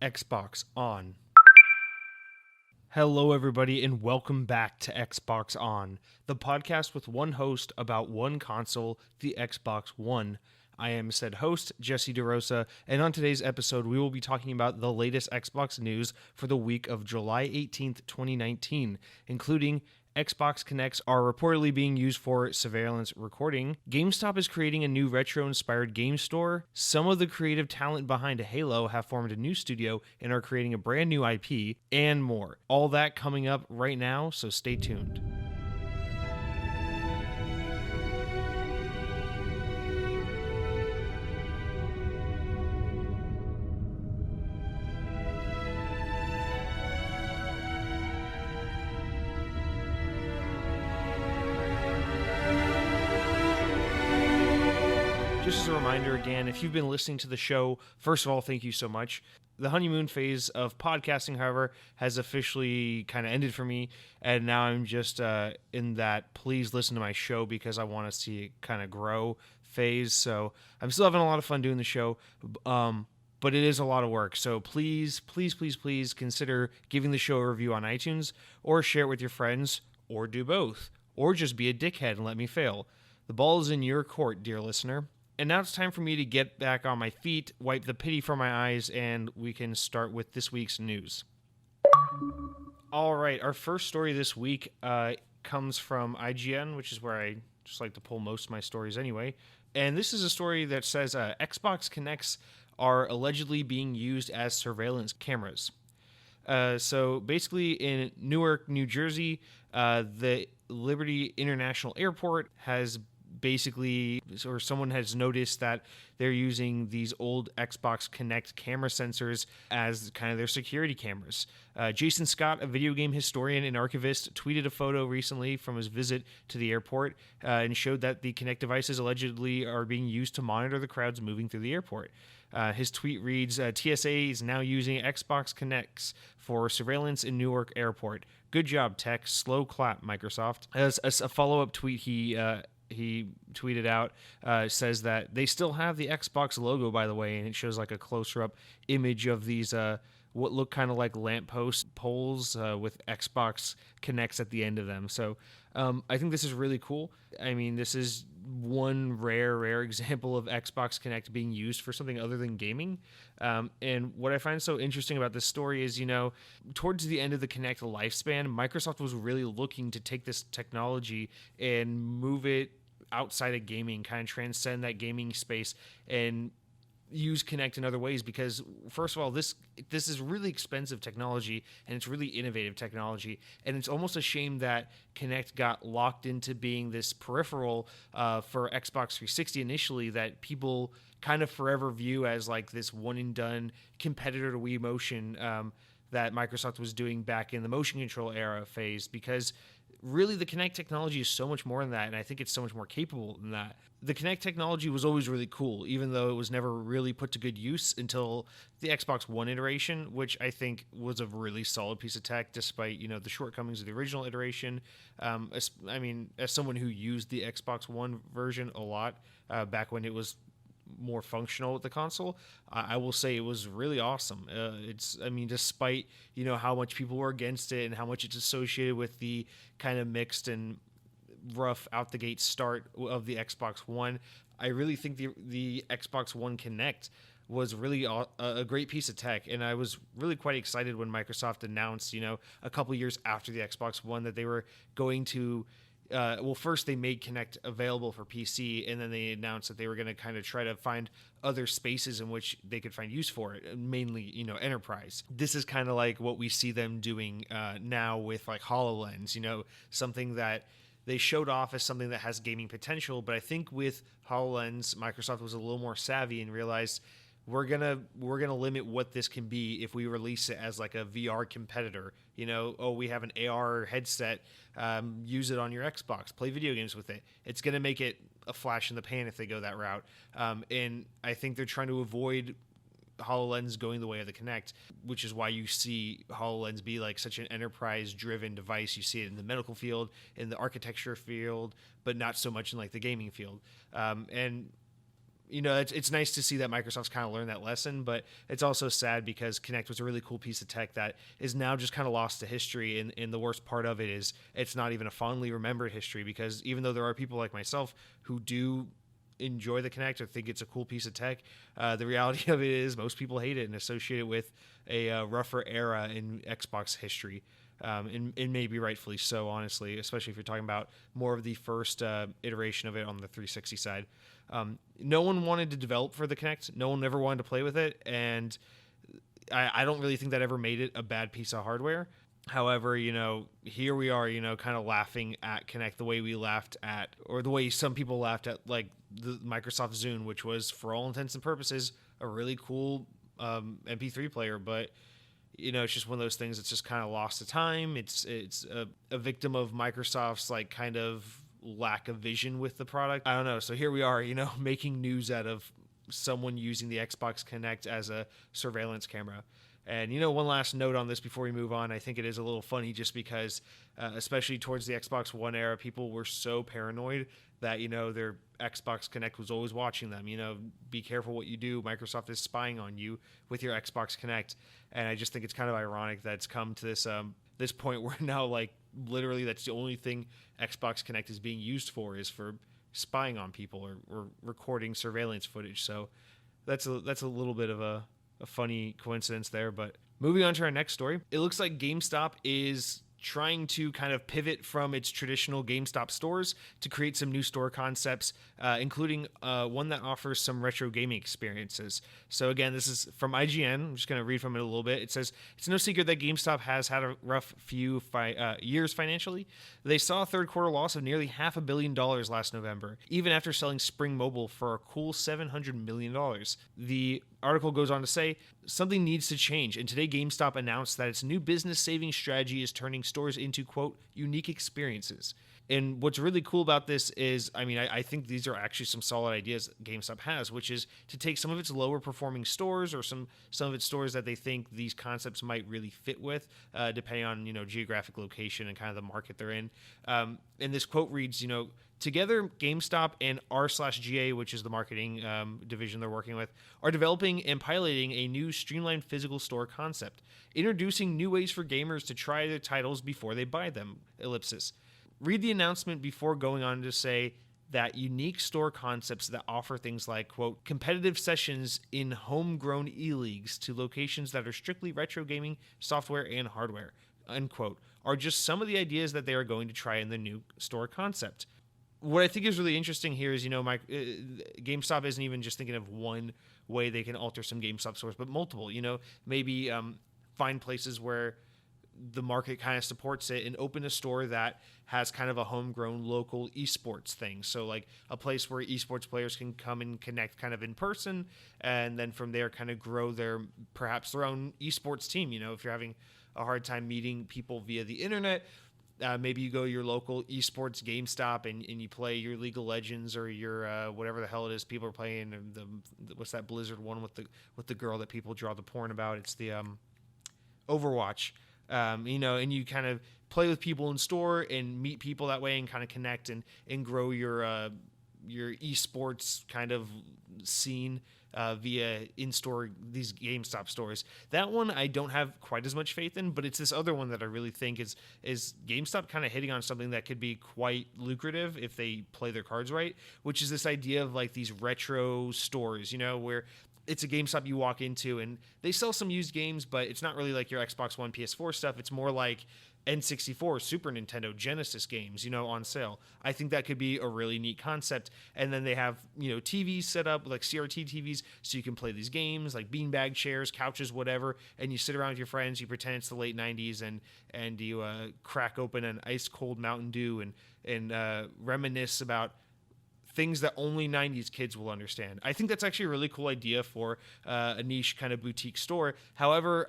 Xbox On. Hello, everybody, and welcome back to Xbox On, the podcast with one host about one console, the Xbox One. I am said host, Jesse DeRosa, and on today's episode, we will be talking about the latest Xbox news for the week of July 18th, 2019, including Xbox Kinects are reportedly being used for surveillance recording. GameStop is creating a new retro-inspired game store. Some of the creative talent behind Halo have formed a new studio and are creating a brand new IP, and more. All that coming up right now, so stay tuned. Just as a reminder again, if you've been listening to the show, first of all, thank you so much. The honeymoon phase of podcasting, however, has officially kind of ended for me, and now I'm just in that please listen to my show because I want to see it kind of grow phase. So I'm still having a lot of fun doing the show, but it is a lot of work. So please consider giving the show a review on iTunes, or share it with your friends, or do both, or just be a dickhead and let me fail. The ball is in your court, dear listener. And now it's time for me to get back on my feet, wipe the pity from my eyes, and we can start with this week's news. All right, our first story this week comes from IGN, which is where I just like to pull most of my stories anyway. And this is a story that says Xbox Kinects are allegedly being used as surveillance cameras. So basically in Newark, New Jersey, the Liberty International Airport has someone has noticed that they're using these old Xbox Kinect camera sensors as kind of their security cameras. Jason Scott, a video game historian and archivist, tweeted a photo recently from his visit to the airport and showed that the Kinect devices allegedly are being used to monitor the crowds moving through the airport. His tweet reads, TSA is now using Xbox Kinects for surveillance in Newark Airport. Good job, tech. Slow clap, Microsoft. As a follow-up tweet, he tweeted out, says that they still have the Xbox logo, by the way, and it shows like a closer-up image of these what look kind of like lamppost poles with Xbox Kinects at the end of them. So I think this is really cool. I mean, this is one rare example of Xbox Kinect being used for something other than gaming. And what I find so interesting about this story is, towards the end of the Kinect lifespan, Microsoft was really looking to take this technology and move it outside of gaming, kind of transcend that gaming space and use Kinect in other ways, because first of all, this is really expensive technology and it's really innovative technology, and it's almost a shame that Kinect got locked into being this peripheral for Xbox 360 initially that people kind of forever view as like this one and done competitor to Wii Motion that Microsoft was doing back in the motion control era phase, because really the Kinect technology is so much more than that, and I think it's so much more capable than that. The Kinect technology was always really cool, even though it was never really put to good use until the Xbox One iteration, which I think was a really solid piece of tech, despite, the shortcomings of the original iteration. As someone who used the Xbox One version a lot back when it was more functional with the console, I will say it was really awesome. Despite how much people were against it and how much it's associated with the kind of mixed and rough out the gate start of the Xbox One, I really think the Xbox One Kinect was really a great piece of tech, and I was really quite excited when Microsoft announced, a couple years after the Xbox One, that they were going to first they made Kinect available for PC, and then they announced that they were going to kind of try to find other spaces in which they could find use for it, mainly, enterprise. This is kind of like what we see them doing now with like HoloLens, something that they showed off as something that has gaming potential, but I think with HoloLens, Microsoft was a little more savvy and realized we're gonna limit what this can be if we release it as like a VR competitor. We have an AR headset, use it on your Xbox, play video games with it. It's gonna make it a flash in the pan if they go that route. And I think they're trying to avoid HoloLens going the way of the Kinect, which is why you see HoloLens be like such an enterprise-driven device. You see it in the medical field, in the architecture field, but not so much in like the gaming field. And it's nice to see that Microsoft's kind of learned that lesson, but it's also sad because Kinect was a really cool piece of tech that is now just kind of lost to history. And the worst part of it is it's not even a fondly remembered history, because even though there are people like myself who do enjoy the Kinect or think it's a cool piece of tech, the reality of it is most people hate it and associate it with a rougher era in Xbox history. And maybe rightfully so, honestly, especially if you're talking about more of the first iteration of it on the 360 side. No one wanted to develop for the Kinect. No one ever wanted to play with it. And I don't really think that ever made it a bad piece of hardware. However, here we are, kind of laughing at Kinect the way we laughed at, or the way some people laughed at, like, the Microsoft Zune, which was, for all intents and purposes, a really cool MP3 player. But it's just one of those things that's just kind of lost to time. It's a victim of Microsoft's, like, kind of lack of vision with the product. I don't know. So here we are, making news out of someone using the Xbox Kinect as a surveillance camera. And, one last note on this before we move on. I think it is a little funny just because, especially towards the Xbox One era, people were so paranoid that, their Xbox Kinect was always watching them. Be careful what you do. Microsoft is spying on you with your Xbox Kinect. And I just think it's kind of ironic that it's come to this point where now, like, literally that's the only thing Xbox Kinect is being used for, is for spying on people or recording surveillance footage. So that's a little bit of a funny coincidence there. But moving on to our next story, it looks like GameStop is trying to kind of pivot from its traditional GameStop stores to create some new store concepts, including one that offers some retro gaming experiences. So again, this is from IGN. I'm just going to read from it a little bit. It says, "It's no secret that GameStop has had a rough few years financially. They saw a third quarter loss of nearly $500 million last November, even after selling Spring Mobile for a cool $700 million. The article goes on to say, something needs to change, and today GameStop announced that its new business saving strategy is turning stores into, quote, unique experiences. And what's really cool about this is, I think these are actually some solid ideas GameStop has, which is to take some of its lower performing stores or some of its stores that they think these concepts might really fit with, depending on, geographic location and kind of the market they're in. And this quote reads, together, GameStop and R/GA, which is the marketing division they're working with, are developing and piloting a new streamlined physical store concept, introducing new ways for gamers to try their titles before they buy them, ellipsis. Read the announcement before going on to say that unique store concepts that offer things like, quote, competitive sessions in homegrown e-leagues to locations that are strictly retro gaming software and hardware, unquote, are just some of the ideas that they are going to try in the new store concept. What I think is really interesting here is, GameStop isn't even just thinking of one way they can alter some GameStop stores, but multiple, maybe find places where the market kind of supports it and open a store that has kind of a homegrown local esports thing. So like a place where esports players can come and connect kind of in person, and then from there kind of grow perhaps their own esports team. If you're having a hard time meeting people via the internet, maybe you go to your local esports GameStop and you play your League of Legends or your whatever the hell it is people are playing. What's that Blizzard one with the girl that people draw the porn about? It's the Overwatch. And you kind of play with people in store and meet people that way and kind of connect and grow your esports kind of scene via in-store, these GameStop stores. That one I don't have quite as much faith in, but it's this other one that I really think is GameStop kind of hitting on something that could be quite lucrative if they play their cards right, which is this idea of like these retro stores, where it's a GameStop you walk into and they sell some used games, but it's not really like your Xbox One, PS4 stuff. It's more like N64, Super Nintendo, Genesis games, on sale. I think that could be a really neat concept. And then they have, TVs set up, like CRT TVs, so you can play these games, like beanbag chairs, couches, whatever, and you sit around with your friends, you pretend it's the late 90s, and you crack open an ice-cold Mountain Dew and reminisce about things that only 90s kids will understand. I think that's actually a really cool idea for a niche kind of boutique store. However,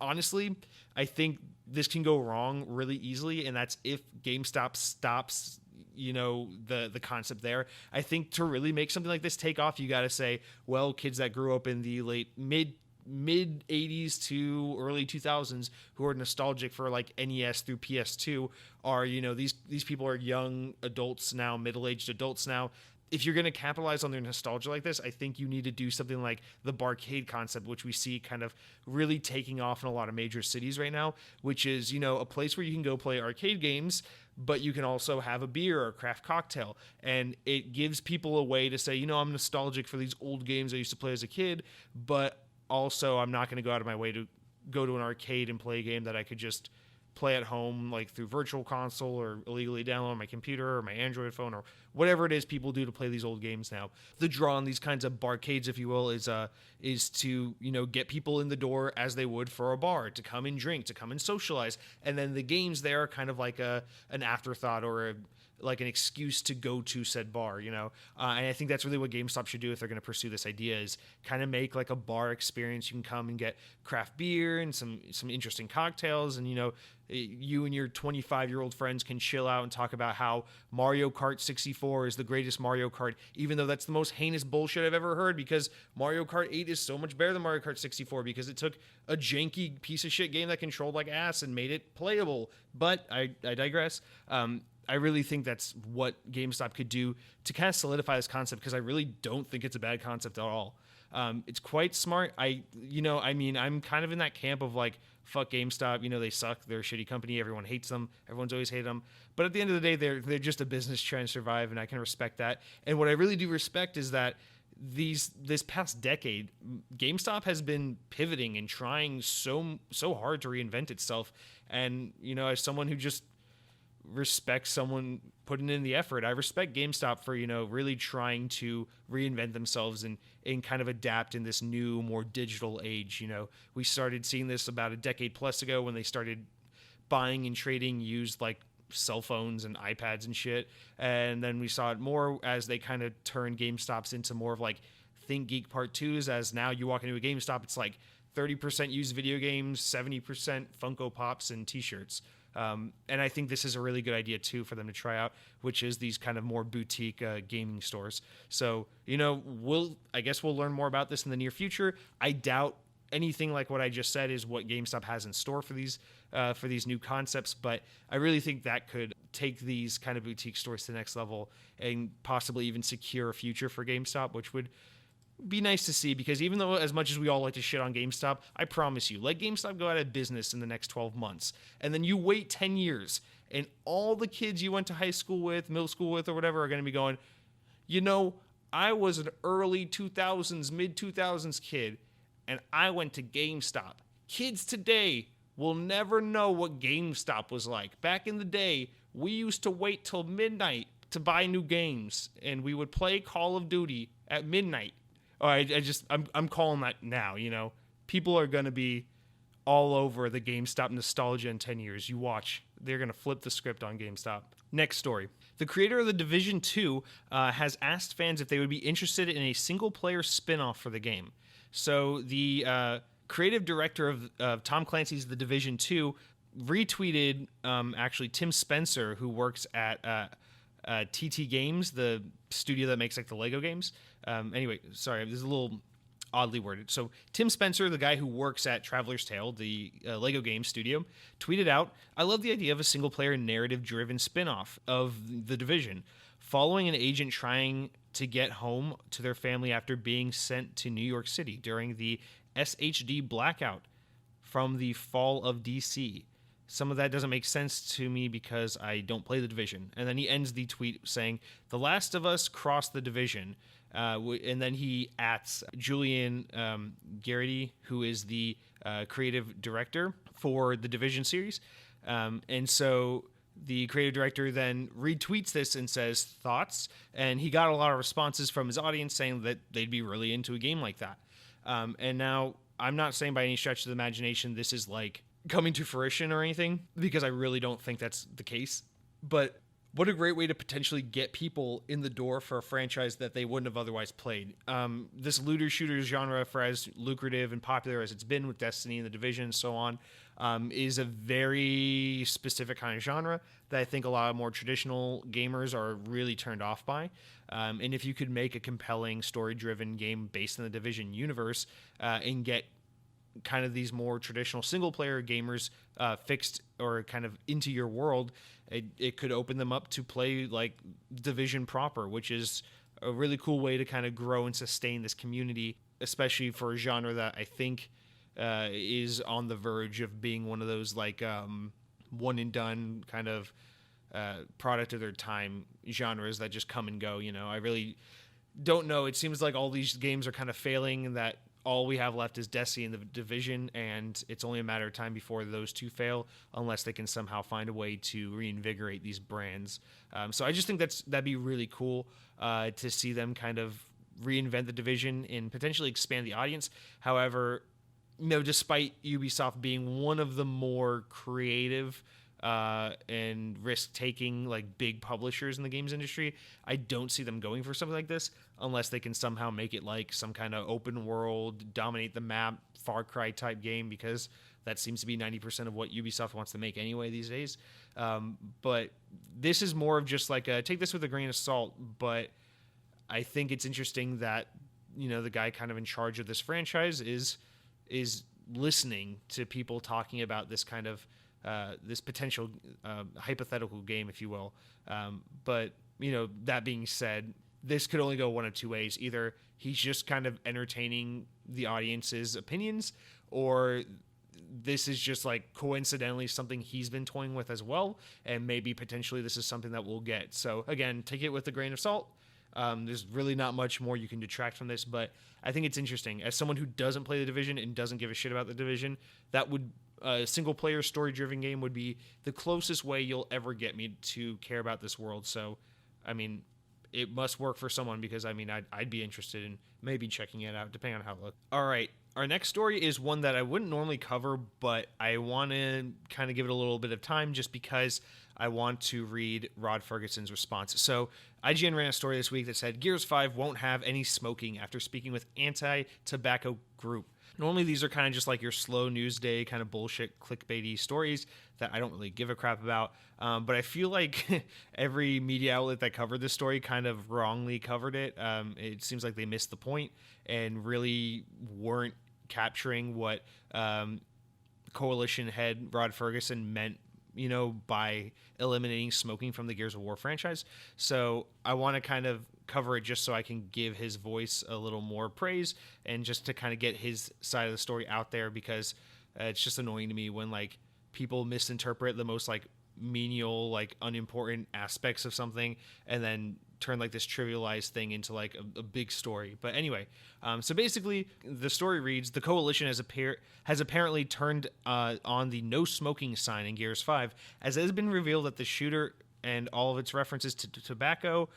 honestly, I think this can go wrong really easily, and that's if GameStop stops, the concept there. I think to really make something like this take off, you got to say, well, kids that grew up in the mid 80s to early 2000s who are nostalgic for like NES through PS2 are, these people are young adults now, middle-aged adults now. if you're going to capitalize on their nostalgia like this, I think you need to do something like the barcade concept, which we see kind of really taking off in a lot of major cities right now, which is, a place where you can go play arcade games, but you can also have a beer or a craft cocktail. And it gives people a way to say, I'm nostalgic for these old games I used to play as a kid, but also I'm not going to go out of my way to go to an arcade and play a game that I could just play at home, like through virtual console or illegally download on my computer or my Android phone or whatever it is people do to play these old games now. The draw on these kinds of barcades, if you will, is to get people in the door as they would for a bar, to come and drink, to come and socialize, and then the games there are kind of like an afterthought or like an excuse to go to said bar, and I think that's really what GameStop should do if they're going to pursue this idea, is kind of make like a bar experience. You can come and get craft beer and some interesting cocktails, and you and your 25-year-old friends can chill out and talk about how Mario Kart 64 is the greatest Mario Kart, even though that's the most heinous bullshit I've ever heard, because Mario Kart 8 is so much better than Mario Kart 64 because it took a janky piece of shit game that controlled like ass and made it playable. But I digress. I really think that's what GameStop could do to kind of solidify this concept, because I really don't think it's a bad concept at all. It's quite smart. I'm kind of in that camp of like, fuck GameStop. They suck. They're a shitty company. Everyone hates them. Everyone's always hated them. But at the end of the day, they're just a business trying to survive, and I can respect that. And what I really do respect is that this past decade, GameStop has been pivoting and trying so hard to reinvent itself. And as someone who just respect someone putting in the effort, I respect GameStop for really trying to reinvent themselves and kind of adapt in this new, more digital age. We started seeing this about a decade plus ago when they started buying and trading used like cell phones and iPads and shit, and then we saw it more as they kind of turned GameStops into more of like Think Geek Part 2s, as now you walk into a GameStop, it's like 30% used video games, 70% Funko Pops and t-shirts. And I think this is a really good idea too for them to try out, which is these kind of more boutique gaming stores. So, I guess we'll learn more about this in the near future. I doubt anything like what I just said is what GameStop has in store for these new concepts, but I really think that could take these kind of boutique stores to the next level and possibly even secure a future for GameStop, which would be nice to see, because even though as much as we all like to shit on GameStop, I promise you, let GameStop go out of business in the next 12 months, and then you wait 10 years, and all the kids you went to high school with, middle school with, or whatever are going to be going, I was an early 2000s, mid 2000s kid, and I went to GameStop. Kids today will never know what GameStop was like. Back in the day, we used to wait till midnight to buy new games, and we would play Call of Duty at midnight. I'm calling that now, People are going to be all over the GameStop nostalgia in 10 years. You watch. They're going to flip the script on GameStop. Next story. The creator of The Division 2 has asked fans if they would be interested in a single-player spin-off for the game. So the creative director of Tom Clancy's The Division 2 retweeted, actually, Tim Spencer, who works at TT Games, the studio that makes like the Lego games. Anyway, sorry, this is a little oddly worded. So Tim Spencer, the guy who works at Traveler's Tale, the Lego games studio, tweeted out, "I love the idea of a single-player narrative-driven spin-off of The Division, following an agent trying to get home to their family after being sent to New York City during the SHD blackout from the fall of DC. Some of that doesn't make sense to me because I don't play The Division." And then he ends the tweet saying, "The Last of Us crossed the Division." And then he ats Julian Garrity, who is the creative director for the Division series. And so the creative director then retweets this and says, "Thoughts?" And he got a lot of responses from his audience saying that they'd be really into a game like that. And now, I'm not saying by any stretch of the imagination this is like coming to fruition or anything, because I really don't think that's the case. But what a great way to potentially get people in the door for a franchise that they wouldn't have otherwise played. This looter shooter genre, for as lucrative and popular as it's been with Destiny and The Division and so on, is a very specific kind of genre that I think a lot of more traditional gamers are really turned off by. And if you could make a compelling story-driven game based in the Division universe and get kind of these more traditional single-player gamers fixed or kind of into your world, it could open them up to play like Division proper, which is a really cool way to kind of grow and sustain this community, especially for a genre that I think is on the verge of being one of those like one and done kind of product of their time genres that just come and go. I really don't know. It seems like all these games are kind of failing, and that all we have left is Destiny and the Division, and it's only a matter of time before those two fail, unless they can somehow find a way to reinvigorate these brands. So I just think that'd be really cool to see them kind of reinvent the Division and potentially expand the audience. However, despite Ubisoft being one of the more creative and risk-taking like big publishers in the games industry, I don't see them going for something like this unless they can somehow make it like some kind of open world, dominate the map, Far Cry type game, because that seems to be 90% of what Ubisoft wants to make anyway these days. But this is more of just like take this with a grain of salt, but I think it's interesting that the guy kind of in charge of this franchise is listening to people talking about this kind of this potential hypothetical game, if you will. But that being said, this could only go one of two ways. Either he's just kind of entertaining the audience's opinions, or this is just like coincidentally something he's been toying with as well, and maybe potentially this is something that we'll get. So again, take it with a grain of salt. There's really not much more you can detract from this, but I think it's interesting. As someone who doesn't play the Division and doesn't give a shit about the Division, that would a single-player story-driven game would be the closest way you'll ever get me to care about this world. So, I mean, it must work for someone, because I'd be interested in maybe checking it out, depending on how it looks. All right, our next story is one that I wouldn't normally cover, but I want to kind of give it a little bit of time just because I want to read Rod Ferguson's response. So IGN ran a story this week that said Gears 5 won't have any smoking after speaking with anti-tobacco group. Normally these are kind of just like your slow news day kind of bullshit clickbaity stories that I don't really give a crap about. But I feel like every media outlet that covered this story kind of wrongly covered it. It seems like they missed the point and really weren't capturing what Coalition head Rod Ferguson meant, by eliminating smoking from the Gears of War franchise. So I want to kind of cover it just so I can give his voice a little more praise and just to kind of get his side of the story out there, because it's just annoying to me when like people misinterpret the most like menial, like unimportant aspects of something and then turn like this trivialized thing into like a big story. But anyway, so basically the story reads, the Coalition has apparently turned on the no smoking sign in Gears 5, as it has been revealed that the shooter and all of its references to tobacco,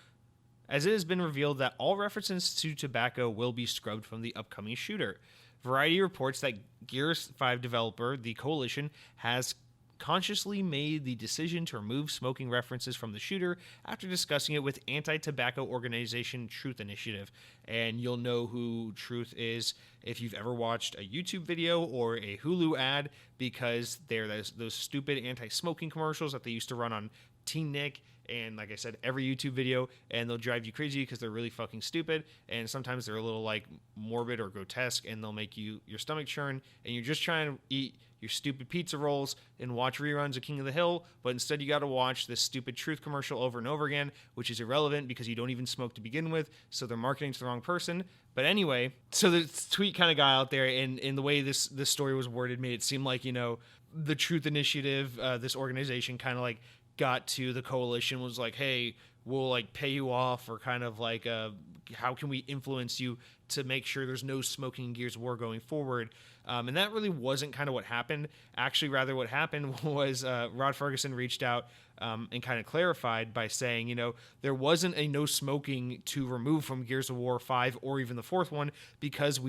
as it has been revealed that all references to tobacco will be scrubbed from the upcoming shooter. Variety reports that Gears 5 developer, the Coalition, has consciously made the decision to remove smoking references from the shooter after discussing it with anti-tobacco organization Truth Initiative. And you'll know who Truth is if you've ever watched a YouTube video or a Hulu ad, because they're those stupid anti-smoking commercials that they used to run on Teen Nick and, like I said, every YouTube video, and they'll drive you crazy because they're really fucking stupid, and sometimes they're a little like morbid or grotesque, and they'll make your stomach churn, and you're just trying to eat your stupid pizza rolls and watch reruns of King of the Hill, but instead you got to watch this stupid Truth commercial over and over again, which is irrelevant because you don't even smoke to begin with, so they're marketing to the wrong person. But anyway, so the tweet kind of got out there, and in the way this story was worded made it seem like, the Truth Initiative, this organization kind of like got to the Coalition, was like, hey, we'll like pay you off, or kind of like how can we influence you to make sure there's no smoking in Gears of War going forward. And that really wasn't kind of what happened. Actually, rather what happened was Rod Ferguson reached out and kind of clarified by saying, there wasn't a no smoking to remove from Gears of War 5 or even the fourth one, because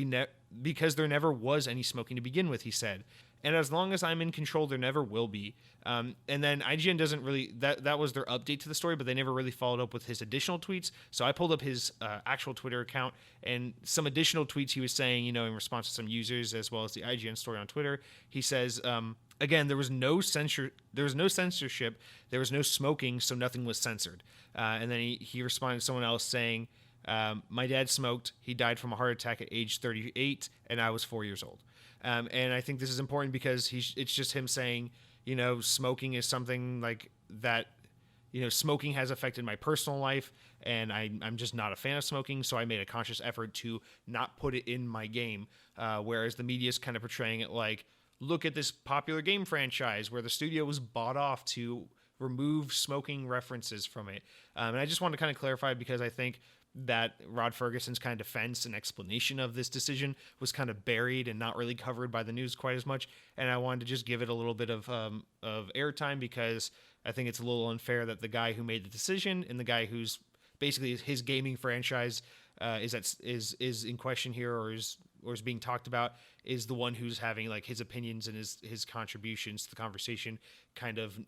because there never was any smoking to begin with, he said. And as long as I'm in control, there never will be. And then IGN doesn't really, that was their update to the story, but they never really followed up with his additional tweets. So I pulled up his actual Twitter account, and some additional tweets he was saying, in response to some users, as well as the IGN story on Twitter. He says, again, there was no censorship, there was no smoking, so nothing was censored. And then he responded to someone else saying, my dad smoked, he died from a heart attack at age 38, and I was 4 years old. And I think this is important because it's just him saying, smoking is something like that smoking has affected my personal life, and I'm just not a fan of smoking, so I made a conscious effort to not put it in my game. Whereas the media is kind of portraying it like, look at this popular game franchise where the studio was bought off to remove smoking references from it. And I just want to kind of clarify, because I think that Rod Ferguson's kind of defense and explanation of this decision was kind of buried and not really covered by the news quite as much. And I wanted to just give it a little bit of airtime, because I think it's a little unfair that the guy who made the decision and the guy who's basically his gaming franchise is in question here, or is being talked about, is the one who's having like his opinions and his contributions to the conversation kind of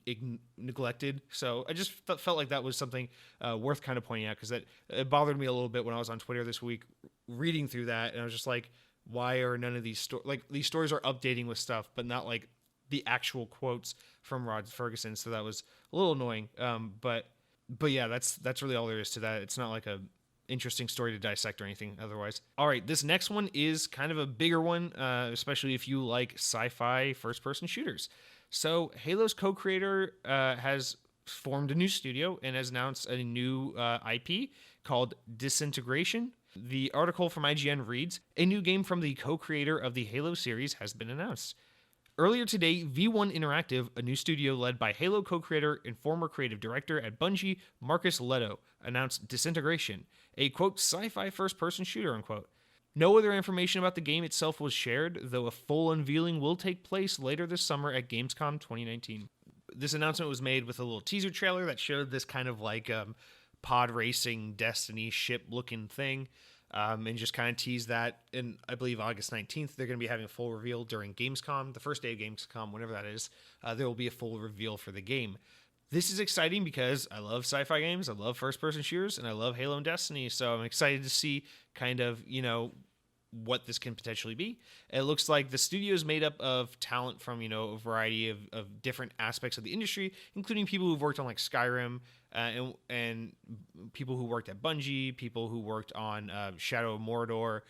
neglected. So I just felt like that was something worth kind of pointing out, because it bothered me a little bit when I was on Twitter this week reading through that, and I was just like, why are none of these these stories are updating with stuff, but not like the actual quotes from Rod Ferguson? So that was a little annoying. But yeah, that's really all there is to that. It's not like a interesting story to dissect or anything otherwise. All right, this next one is kind of a bigger one, especially if you like sci-fi first-person shooters. So Halo's co-creator has formed a new studio and has announced a new IP called Disintegration. The article from IGN reads, "A new game from the co-creator of the Halo series has been announced." Earlier today, V1 Interactive, a new studio led by Halo co-creator and former creative director at Bungie, Marcus Leto, announced Disintegration, a, quote, sci-fi first-person shooter, unquote. No other information about the game itself was shared, though a full unveiling will take place later this summer at Gamescom 2019. This announcement was made with a little teaser trailer that showed this kind of like pod racing Destiny ship-looking thing. And just kind of tease that. And I believe August 19th, they're going to be having a full reveal during Gamescom. The first day of Gamescom, whenever that is, there will be a full reveal for the game. This is exciting because I love sci-fi games, I love first-person shooters, and I love Halo and Destiny. So I'm excited to see kind of, what this can potentially be. It looks like the studio is made up of talent from, a variety of different aspects of the industry, including people who've worked on like Skyrim, and people who worked at Bungie, people who worked on Shadow of Mordor.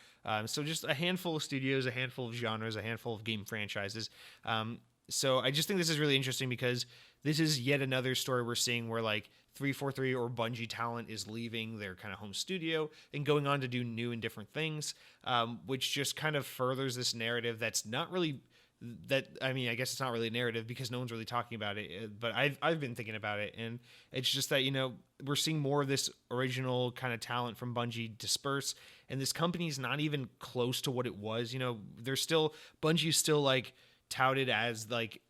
So just a handful of studios, a handful of genres, a handful of game franchises. So I just think this is really interesting, because this is yet another story we're seeing where like 343 or Bungie talent is leaving their kind of home studio and going on to do new and different things, which just kind of furthers this narrative that's not really I guess it's not really a narrative because no one's really talking about it, but I've been thinking about it, and it's just that, we're seeing more of this original kind of talent from Bungie disperse, and this company is not even close to what it was. Bungie's still like touted as like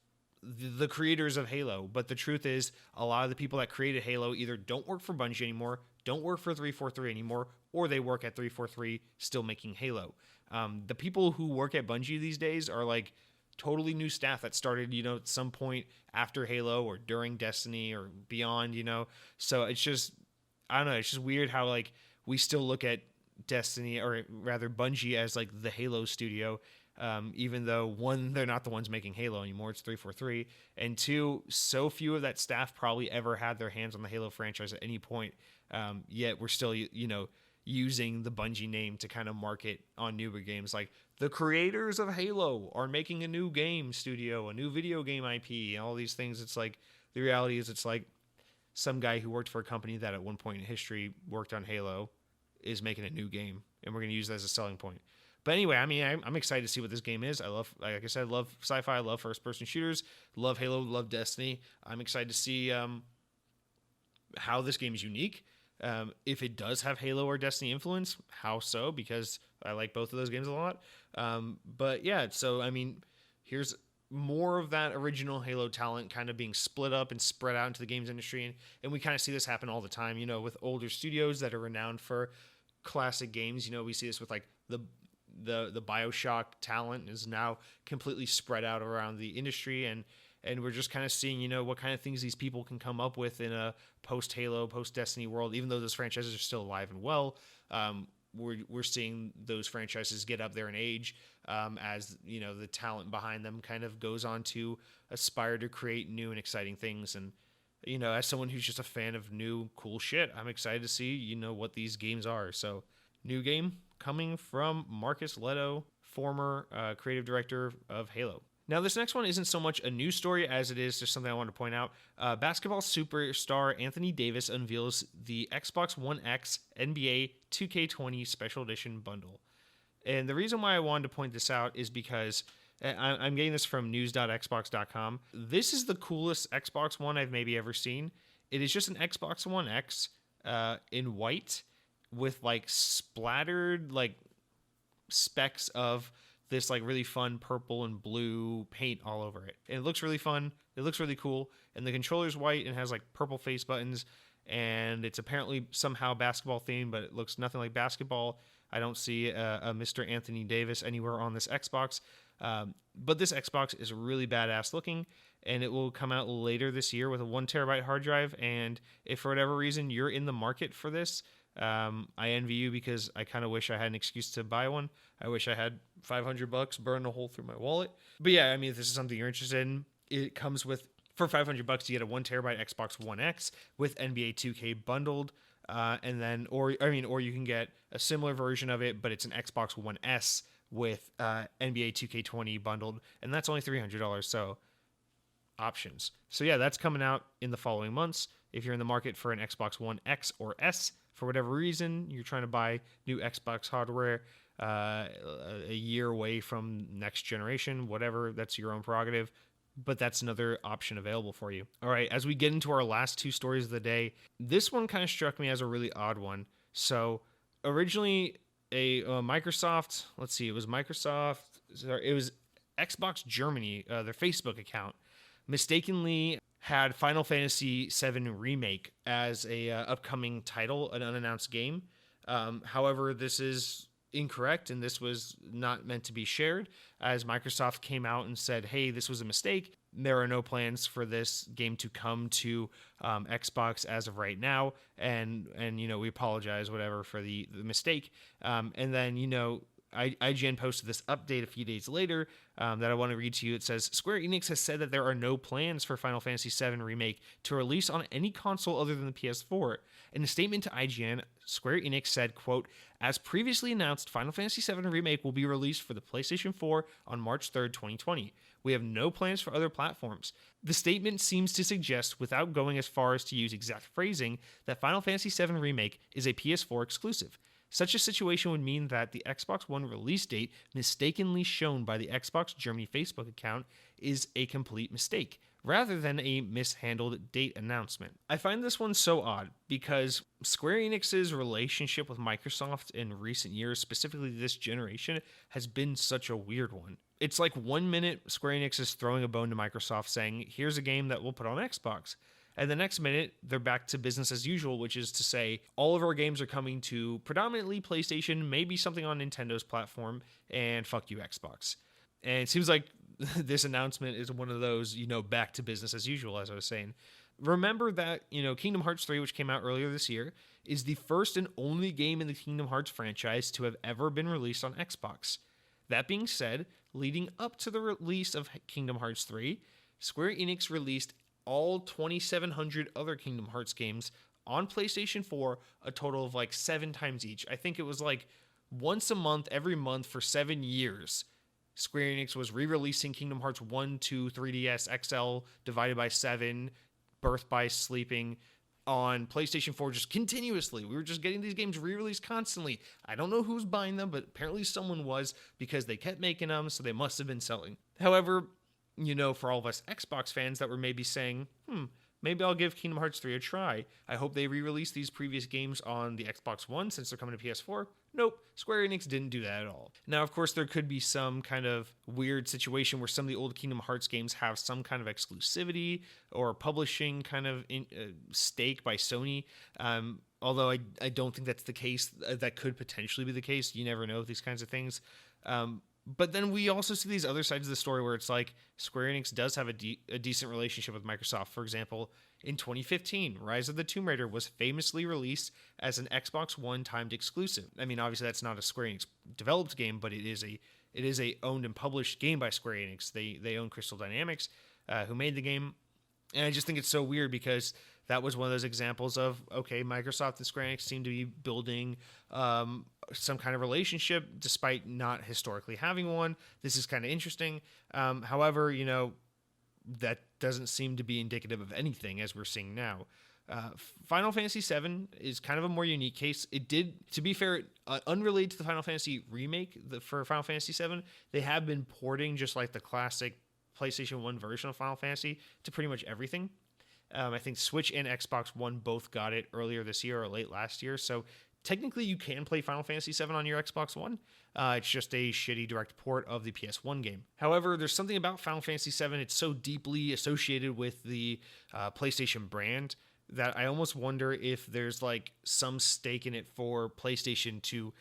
the creators of Halo, but the truth is a lot of the people that created Halo either don't work for Bungie anymore, don't work for 343 anymore, or they work at 343 still making Halo. The people who work at Bungie these days are like totally new staff that started, at some point after Halo or during Destiny or beyond, So it's just, I don't know, it's just weird how like we still look at Destiny, or rather Bungie, as like the Halo studio, even though one, they're not the ones making Halo anymore, it's 343, and two, so few of that staff probably ever had their hands on the Halo franchise at any point, yet we're still, using the Bungie name to kind of market on newer games. Like, the creators of Halo are making a new game studio, a new video game IP, and all these things. It's like, the reality is it's like some guy who worked for a company that at one point in history worked on Halo is making a new game, and we're going to use that as a selling point. But anyway, I'm excited to see what this game is. I love, like I said, I love sci-fi, I love first-person shooters, love Halo, love Destiny. I'm excited to see how this game is unique. If it does have Halo or Destiny influence, how so? Because I like both of those games a lot. But yeah, so here's more of that original Halo talent kind of being split up and spread out into the games industry, and we kind of see this happen all the time. With older studios that are renowned for classic games. We see this with like the BioShock talent is now completely spread out around the industry, and we're just kind of seeing, what kind of things these people can come up with in a post-Halo, post-Destiny world. Even though those franchises are still alive and well, we're seeing those franchises get up there in age, as, the talent behind them kind of goes on to aspire to create new and exciting things. And, as someone who's just a fan of new, cool shit, I'm excited to see, what these games are. So, new game coming from Marcus Leto, former creative director of Halo. Now, this next one isn't so much a news story as it is just something I wanted to point out. Basketball superstar Anthony Davis unveils the Xbox One X NBA 2K20 Special Edition bundle. And the reason why I wanted to point this out is because I'm getting this from news.xbox.com. This is the coolest Xbox One I've maybe ever seen. It is just an Xbox One X in white with like splattered like specks of this like really fun purple and blue paint all over it. And it looks really fun. It looks really cool. And the controller's white and has like purple face buttons. And it's apparently somehow basketball themed, but it looks nothing like basketball. I don't see a Mr. Anthony Davis anywhere on this Xbox. But this Xbox is really badass looking, and it will come out later this year with a 1 terabyte hard drive. And if for whatever reason you're in the market for this, I envy you because I kind of wish I had an excuse to buy one. I wish I had $500 burn a hole through my wallet. But yeah, I mean, if this is something you're interested in, it comes with, for $500, you get a 1 terabyte Xbox One X with NBA 2K bundled. And then, or you can get a similar version of it, but it's an Xbox One S with NBA 2K20 bundled, and that's only $300. So options. So yeah, that's coming out in the following months. If you're in the market for an Xbox One X or S, for whatever reason, you're trying to buy new Xbox hardware a year away from next generation, whatever, that's your own prerogative. But that's another option available for you. All right, as we get into our last two stories of the day, this one kind of struck me as a really odd one. So originally, Microsoft, let's see, it was Xbox Germany, their Facebook account, mistakenly had Final Fantasy VII Remake as a upcoming title, an unannounced game. However, this is incorrect, and this was not meant to be shared, as Microsoft came out and said, hey, this was a mistake. There are no plans for this game to come to Xbox as of right now, and we apologize, whatever, for the mistake. And then, IGN posted this update a few days later that I want to read to you. It says, Square Enix has said that there are no plans for Final Fantasy VII Remake to release on any console other than the PS4. In a statement to IGN, Square Enix said, quote, as previously announced, Final Fantasy VII Remake will be released for the PlayStation 4 on March 3rd, 2020. We have no plans for other platforms. The statement seems to suggest, without going as far as to use exact phrasing, that Final Fantasy VII Remake is a PS4 exclusive. Such a situation would mean that the Xbox One release date, mistakenly shown by the Xbox Germany Facebook account, is a complete mistake, rather than a mishandled date announcement. I find this one so odd because Square Enix's relationship with Microsoft in recent years, specifically this generation, has been such a weird one. It's like 1 minute Square Enix is throwing a bone to Microsoft saying, here's a game that we'll put on Xbox. And the next minute, they're back to business as usual, which is to say all of our games are coming to predominantly PlayStation, maybe something on Nintendo's platform, and fuck you, Xbox. And it seems like this announcement is one of those, back to business as usual, as I was saying. Remember that, Kingdom Hearts 3, which came out earlier this year, is the first and only game in the Kingdom Hearts franchise to have ever been released on Xbox. That being said, leading up to the release of Kingdom Hearts 3, Square Enix released all 2,700 other Kingdom Hearts games on PlayStation 4 a total of like 7 times each. I think it was like once a month, every month for 7 years. Square Enix was re-releasing Kingdom Hearts 1, 2, 3DS, XL, divided by 7, Birth by Sleeping on PlayStation 4 just continuously. We were just getting these games re-released constantly. I don't know who's buying them, but apparently someone was because they kept making them, so they must have been selling. However, for all of us Xbox fans that were maybe saying, maybe I'll give Kingdom Hearts 3 a try. I hope they re-release these previous games on the Xbox One since they're coming to PS4. Nope, Square Enix didn't do that at all. Now, of course, there could be some kind of weird situation where some of the old Kingdom Hearts games have some kind of exclusivity or publishing kind of stake by Sony. Although I don't think that's the case. That could potentially be the case. You never know with these kinds of things. But then we also see these other sides of the story where it's like Square Enix does have a decent relationship with Microsoft. For example, in 2015, Rise of the Tomb Raider was famously released as an Xbox One timed exclusive. I mean, obviously that's not a Square Enix developed game, but it is a owned and published game by Square Enix. They own Crystal Dynamics, who made the game. And I just think it's so weird because that was one of those examples of, okay, Microsoft and Square Enix seem to be building some kind of relationship despite not historically having one. This is kind of interesting. However, that doesn't seem to be indicative of anything as we're seeing now. Final Fantasy VII is kind of a more unique case. It did, to be fair, unrelated to the Final Fantasy remake for Final Fantasy VII, they have been porting just like the classic PlayStation 1 version of Final Fantasy to pretty much everything. I think Switch and Xbox One both got it earlier this year or late last year. So technically you can play Final Fantasy VII on your Xbox One. It's just a shitty direct port of the PS1 game. However, there's something about Final Fantasy VII. It's so deeply associated with the PlayStation brand that I almost wonder if there's like some stake in it for PlayStation to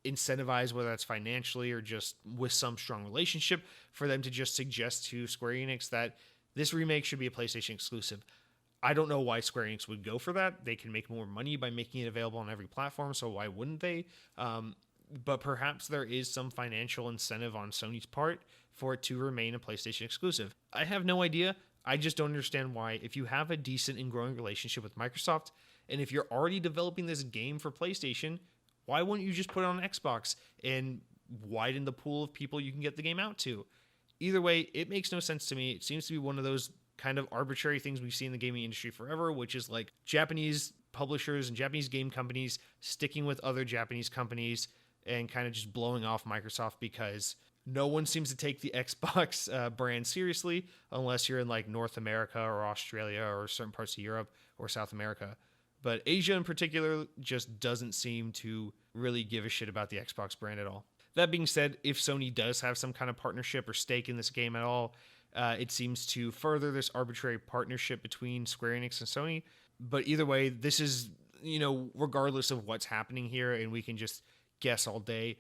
incentivize, whether that's financially or just with some strong relationship, for them to just suggest to Square Enix that this remake should be a PlayStation exclusive. I don't know why Square Enix would go for that. They can make more money by making it available on every platform, so why wouldn't they? But perhaps there is some financial incentive on Sony's part for it to remain a PlayStation exclusive. I have no idea. I just don't understand why, if you have a decent and growing relationship with Microsoft, and if you're already developing this game for PlayStation, why wouldn't you just put it on Xbox and widen the pool of people you can get the game out to? Either way, it makes no sense to me. It seems to be one of those kind of arbitrary things we've seen in the gaming industry forever, which is like Japanese publishers and Japanese game companies sticking with other Japanese companies and kind of just blowing off Microsoft because no one seems to take the Xbox brand seriously unless you're in like North America or Australia or certain parts of Europe or South America. But Asia in particular just doesn't seem to really give a shit about the Xbox brand at all. That being said, if Sony does have some kind of partnership or stake in this game at all, it seems to further this arbitrary partnership between Square Enix and Sony. But either way, this is, regardless of what's happening here, and we can just guess all day,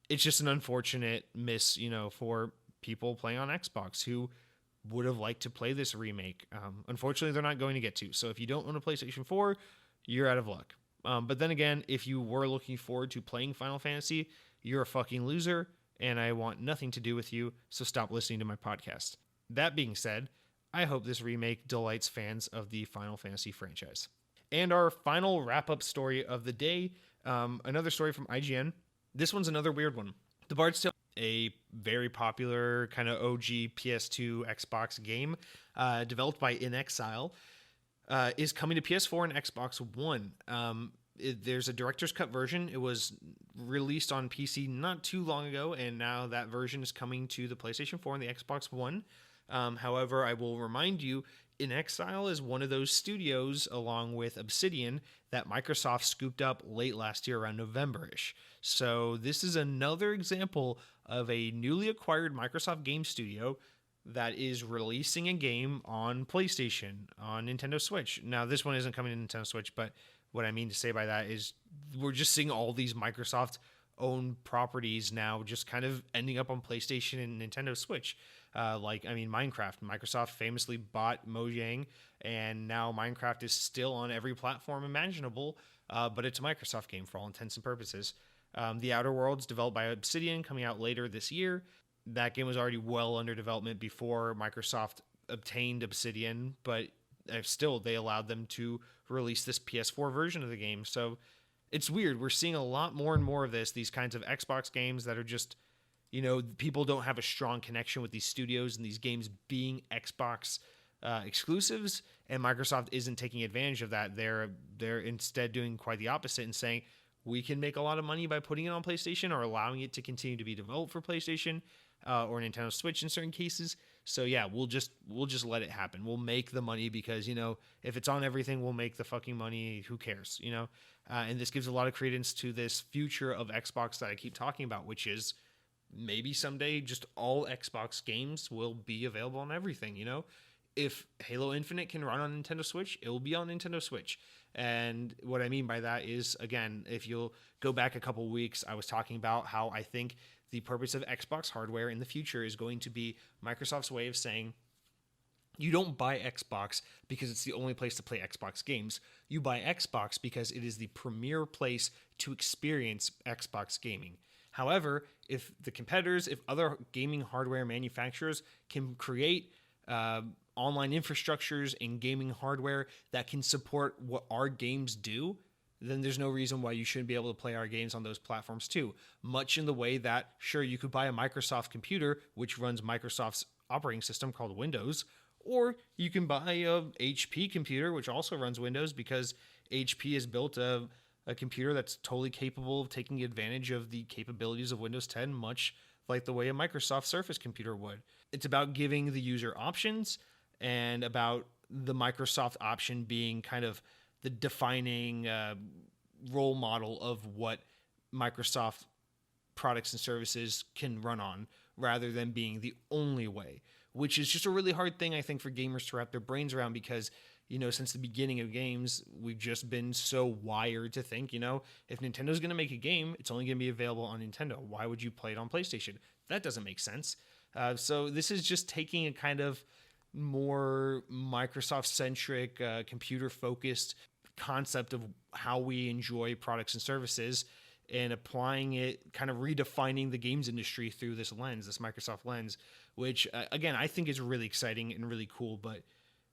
it's just an unfortunate miss, for people playing on Xbox who would have liked to play this remake. Unfortunately, they're not going to get to. So if you don't own a PlayStation 4, you're out of luck. But then again, if you were looking forward to playing Final Fantasy, you're a fucking loser, and I want nothing to do with you, so stop listening to my podcast. That being said, I hope this remake delights fans of the Final Fantasy franchise. And our final wrap-up story of the day, another story from IGN. This one's another weird one. The Bard's Tale, a very popular kind of OG PS2 Xbox game developed by In Exile, is coming to PS4 and Xbox One. There's a director's cut version. It was released on PC not too long ago, and now that version is coming to the PlayStation 4 and the Xbox One. However, I will remind you, In Exile is one of those studios, along with Obsidian, that Microsoft scooped up late last year around November-ish. So this is another example of a newly acquired Microsoft game studio that is releasing a game on PlayStation, on Nintendo Switch. Now, this one isn't coming to Nintendo Switch, but what I mean to say by that is we're just seeing all these Microsoft-owned properties now just kind of ending up on PlayStation and Nintendo Switch. Minecraft. Microsoft famously bought Mojang, and now Minecraft is still on every platform imaginable, but it's a Microsoft game for all intents and purposes. The Outer Worlds, developed by Obsidian, coming out later this year. That game was already well under development before Microsoft obtained Obsidian, but still, they allowed them to release this PS4 version of the game. So it's weird. We're seeing a lot more and more of these kinds of Xbox games that are just, people don't have a strong connection with these studios and these games being Xbox exclusives, and Microsoft isn't taking advantage of that. They're instead doing quite the opposite and saying, we can make a lot of money by putting it on PlayStation or allowing it to continue to be developed for PlayStation or Nintendo Switch in certain cases. So yeah, we'll just let it happen. We'll make the money because, if it's on everything, we'll make the fucking money. Who cares, And this gives a lot of credence to this future of Xbox that I keep talking about, which is maybe someday just all Xbox games will be available on everything, If Halo Infinite can run on Nintendo Switch, it will be on Nintendo Switch. And what I mean by that is, again, if you'll go back a couple weeks, I was talking about how I think the purpose of Xbox hardware in the future is going to be Microsoft's way of saying, you don't buy Xbox because it's the only place to play Xbox games. You buy Xbox because it is the premier place to experience Xbox gaming. However, if the competitors, if other gaming hardware manufacturers can create online infrastructures and gaming hardware that can support what our games do, then there's no reason why you shouldn't be able to play our games on those platforms too. Much in the way that, sure, you could buy a Microsoft computer, which runs Microsoft's operating system called Windows, or you can buy a HP computer, which also runs Windows, because HP has built a computer that's totally capable of taking advantage of the capabilities of Windows 10, much like the way a Microsoft Surface computer would. It's about giving the user options, and about the Microsoft option being kind of the defining role model of what Microsoft products and services can run on, rather than being the only way, which is just a really hard thing, I think, for gamers to wrap their brains around, because, since the beginning of games, we've just been so wired to think, if Nintendo's going to make a game, it's only going to be available on Nintendo. Why would you play it on PlayStation? That doesn't make sense. So this is just taking a kind of more Microsoft-centric, computer-focused concept of how we enjoy products and services, and applying it, kind of redefining the games industry through this lens, this Microsoft lens, which, again, I think is really exciting and really cool. But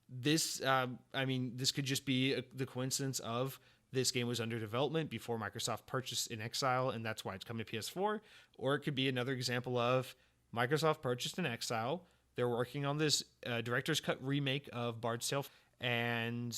this, this could just be the coincidence of this game was under development before Microsoft purchased In Exile, and that's why it's coming to PS4. Or it could be another example of Microsoft purchased In Exile. They're working on this director's cut remake of Bard's Tale, and,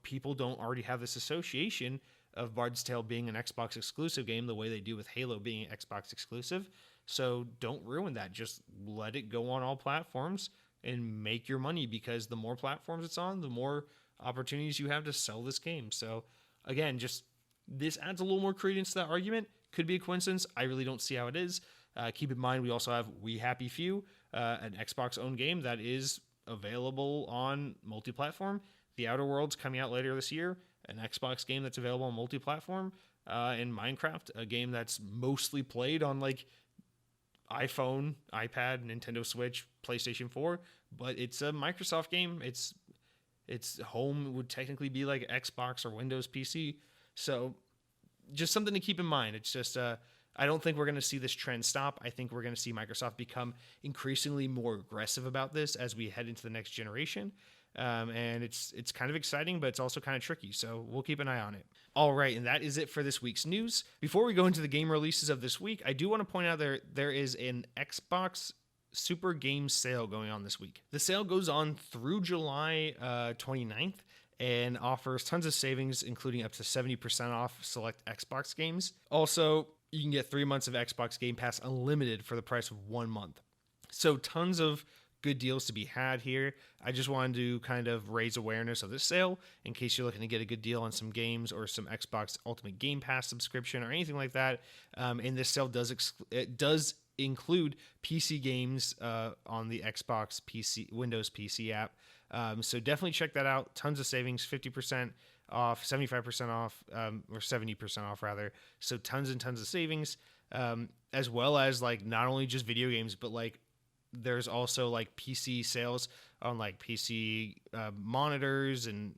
people don't already have this association of Bard's Tale being an Xbox exclusive game the way they do with Halo being Xbox exclusive. So don't ruin that. Just let it go on all platforms and make your money, because the more platforms it's on, the more opportunities you have to sell this game. So again, just this adds a little more credence to that argument. Could be a coincidence. I really don't see how it is. Keep in mind, we also have We Happy Few, an Xbox-owned game that is available on multi-platform. The Outer Worlds coming out later this year, an Xbox game that's available on multi-platform, and Minecraft, a game that's mostly played on like iPhone, iPad, Nintendo Switch, PlayStation 4, but it's a Microsoft game. Its home would technically be like Xbox or Windows PC. So just something to keep in mind. It's just I don't think we're going to see this trend stop. I think we're going to see Microsoft become increasingly more aggressive about this as we head into the next generation. And it's kind of exciting, but it's also kind of tricky. So we'll keep an eye on it. All right, and that is it for this week's news. Before we go into the game releases of this week, I do want to point out there is an Xbox Super Game Sale going on this week. The sale goes on through July 29th and offers tons of savings, including up to 70% off select Xbox games. Also, you can get 3 months of Xbox Game Pass Unlimited for the price of 1 month. So tons of good deals to be had here. I just wanted to kind of raise awareness of this sale in case you're looking to get a good deal on some games or some Xbox Ultimate Game Pass subscription or anything like that. And this sale does include PC games on the Xbox PC Windows PC app. So definitely check that out. Tons of savings, 50% off, 75% off, or 70% off rather. So tons and tons of savings, as well as like not only just video games, but like there's also like PC sales on like PC monitors and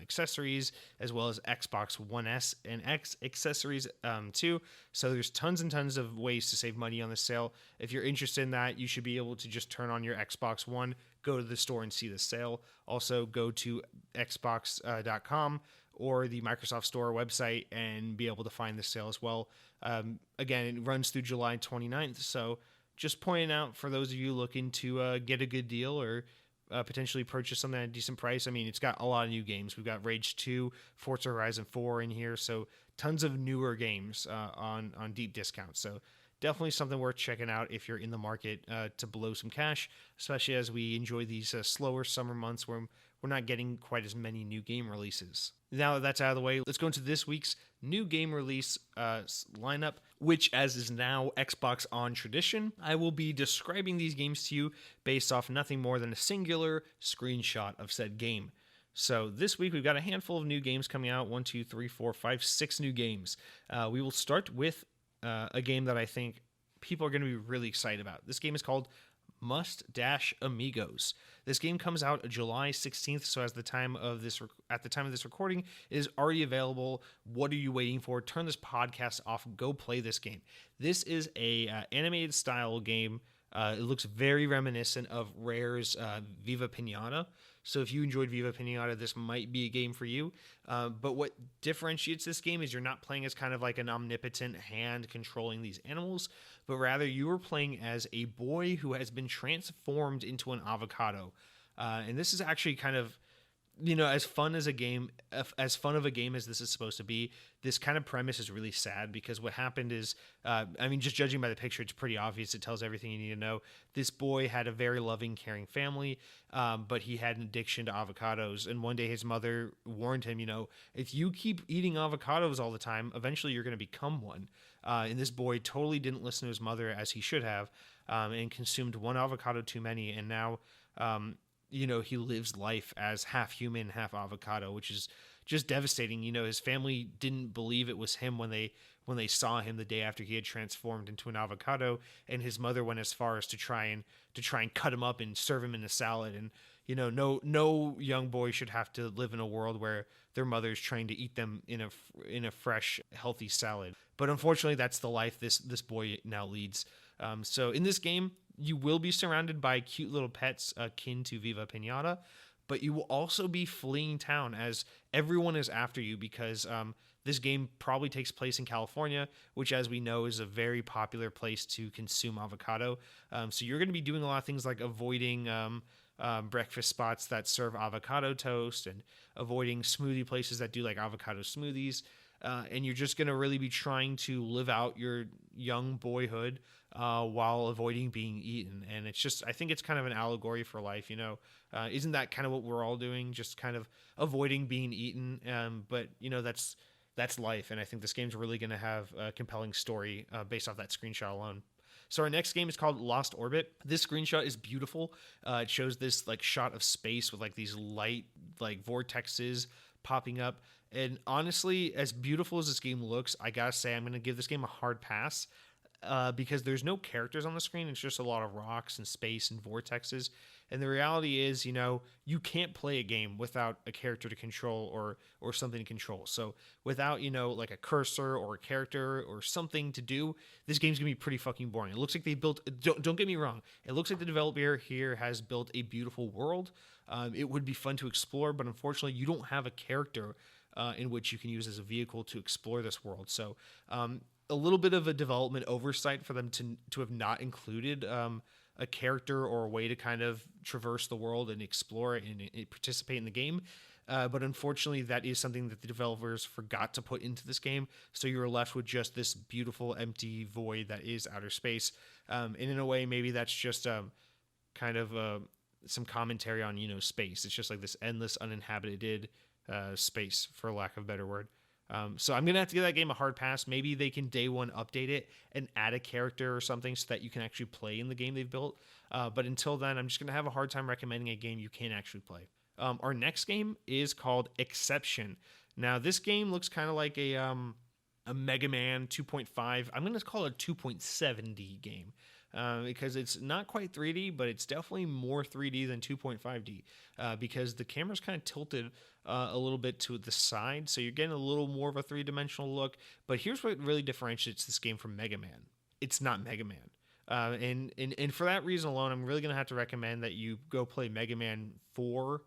accessories, as well as Xbox One S and X accessories too. So there's tons and tons of ways to save money on this sale. If you're interested in that, you should be able to just turn on your Xbox One, go to the store and see the sale. Also go to xbox.com or the Microsoft Store website and be able to find the sale as well. Again, it runs through July 29th. So just pointing out for those of you looking to get a good deal or potentially purchase something at a decent price. I mean, it's got a lot of new games. We've got Rage 2, Forza Horizon 4 in here. So tons of newer games on deep discounts. So definitely something worth checking out if you're in the market to blow some cash, especially as we enjoy these slower summer months where we're not getting quite as many new game releases. Now that that's out of the way, let's go into this week's new game release lineup, which, as is now Xbox on tradition, I will be describing these games to you based off nothing more than a singular screenshot of said game. So this week we've got a handful of new games coming out. 1, 2, 3, 4, 5, 6 new games. We will start with a game that I think people are going to be really excited about. This game is called Must Dash Amigos. This game comes out July 16th, so at the time of this recording, it is already available. What are you waiting for? Turn this podcast off. Go play this game. This is a animated style game It looks very reminiscent of Rare's Viva Pinata. So if you enjoyed Viva Pinata, this might be a game for you. But what differentiates this game is you're not playing as kind of like an omnipotent hand controlling these animals, but rather you are playing as a boy who has been transformed into an avocado. And this is actually kind of, as fun as as fun of a game as this is supposed to be, this kind of premise is really sad because what happened is, just judging by the picture, it's pretty obvious. It tells everything you need to know. This boy had a very loving, caring family, but he had an addiction to avocados. And one day his mother warned him, if you keep eating avocados all the time, eventually you're going to become one. And this boy totally didn't listen to his mother as he should have, and consumed one avocado too many. And now, he lives life as half human, half avocado, which is just devastating. His family didn't believe it was him when they saw him the day after he had transformed into an avocado, and his mother went as far as to try and cut him up and serve him in a salad. And no young boy should have to live in a world where their mother's trying to eat them in a fresh, healthy salad. But unfortunately, that's the life this boy now leads. So in this game, you will be surrounded by cute little pets akin to Viva Pinata, but you will also be fleeing town as everyone is after you because this game probably takes place in California, which, as we know, is a very popular place to consume avocado. So you're going to be doing a lot of things like avoiding breakfast spots that serve avocado toast and avoiding smoothie places that do like avocado smoothies. And you're just going to really be trying to live out your young boyhood while avoiding being eaten. And I think it's kind of an allegory for life, isn't that kind of what we're all doing? Just kind of avoiding being eaten. But that's life. And I think this game's really going to have a compelling story based off that screenshot alone. So our next game is called Lost Orbit. This screenshot is beautiful. It shows this like shot of space with like these light like vortexes popping up. And honestly, as beautiful as this game looks, I gotta say I'm gonna give this game a hard pass because there's no characters on the screen. It's just a lot of rocks and space and vortexes. And the reality is, you can't play a game without a character to control or something to control. So without, like a cursor or a character or something to do, this game's gonna be pretty fucking boring. It looks like they built, don't get me wrong, it looks like the developer here has built a beautiful world. It would be fun to explore, but unfortunately you don't have a character in which you can use as a vehicle to explore this world. So a little bit of a development oversight for them to have not included a character or a way to kind of traverse the world and explore it and participate in the game. But unfortunately, that is something that the developers forgot to put into this game. So you're left with just this beautiful empty void that is outer space. And in a way, maybe that's just kind of some commentary on, space. It's just like this endless uninhabited space, for lack of a better word. So I'm going to have to give that game a hard pass. Maybe they can day one update it and add a character or something so that you can actually play in the game they've built. But until then, I'm just going to have a hard time recommending a game you can actually play. Our next game is called Exception. Now, this game looks kind of like a Mega Man 2.5. I'm going to call it a 2.7D game. Because it's not quite 3D, but it's definitely more 3D than 2.5D because the camera's kind of tilted a little bit to the side, so you're getting a little more of a three-dimensional look. But here's what really differentiates this game from Mega Man. It's not Mega Man. And for that reason alone, I'm really going to have to recommend that you go play Mega Man 4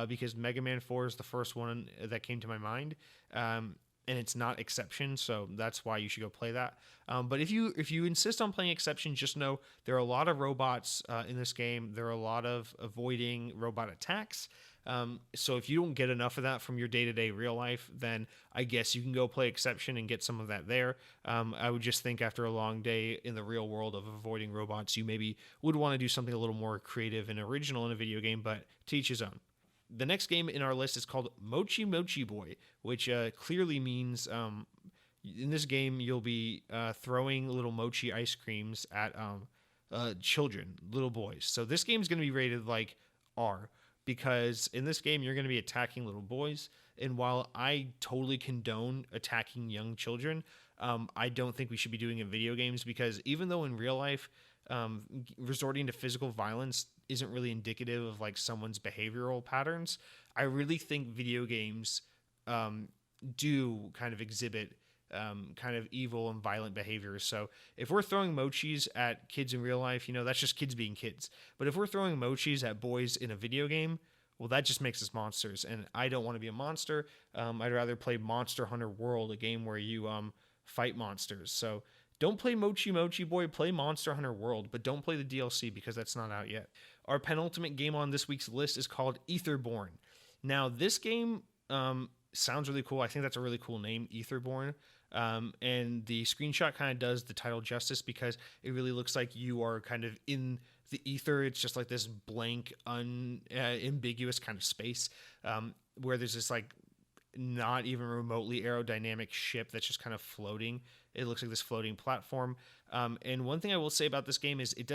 because Mega Man 4 is the first one that came to my mind. And it's not Exception, so that's why you should go play that. But if you insist on playing Exception, just know there are a lot of robots in this game. There are a lot of avoiding robot attacks. So if you don't get enough of that from your day-to-day real life, then I guess you can go play Exception and get some of that there. I would just think after a long day in the real world of avoiding robots, you maybe would want to do something a little more creative and original in a video game, but to each his own. The next game in our list is called Mochi Mochi Boy, which clearly means in this game you'll be throwing little mochi ice creams at children, little boys. So this game is going to be rated like R because in this game you're going to be attacking little boys. And while I totally condone attacking young children, I don't think we should be doing it in video games because even though in real life resorting to physical violence isn't really indicative of like someone's behavioral patterns, I really think video games do kind of exhibit kind of evil and violent behaviors. So if we're throwing mochis at kids in real life, that's just kids being kids. But if we're throwing mochis at boys in a video game, well, that just makes us monsters. And I don't want to be a monster. I'd rather play Monster Hunter World, a game where you fight monsters. So don't play Mochi Mochi Boy, play Monster Hunter World, but don't play the DLC because that's not out yet. Our penultimate game on this week's list is called Etherborn. Now, this game sounds really cool. I think that's a really cool name, Etherborn. And the screenshot kind of does the title justice because it really looks like you are kind of in the ether. It's just like this blank, unambiguous kind of space where there's this like not even remotely aerodynamic ship that's just kind of floating. It looks like this floating platform. And one thing I will say about this game is it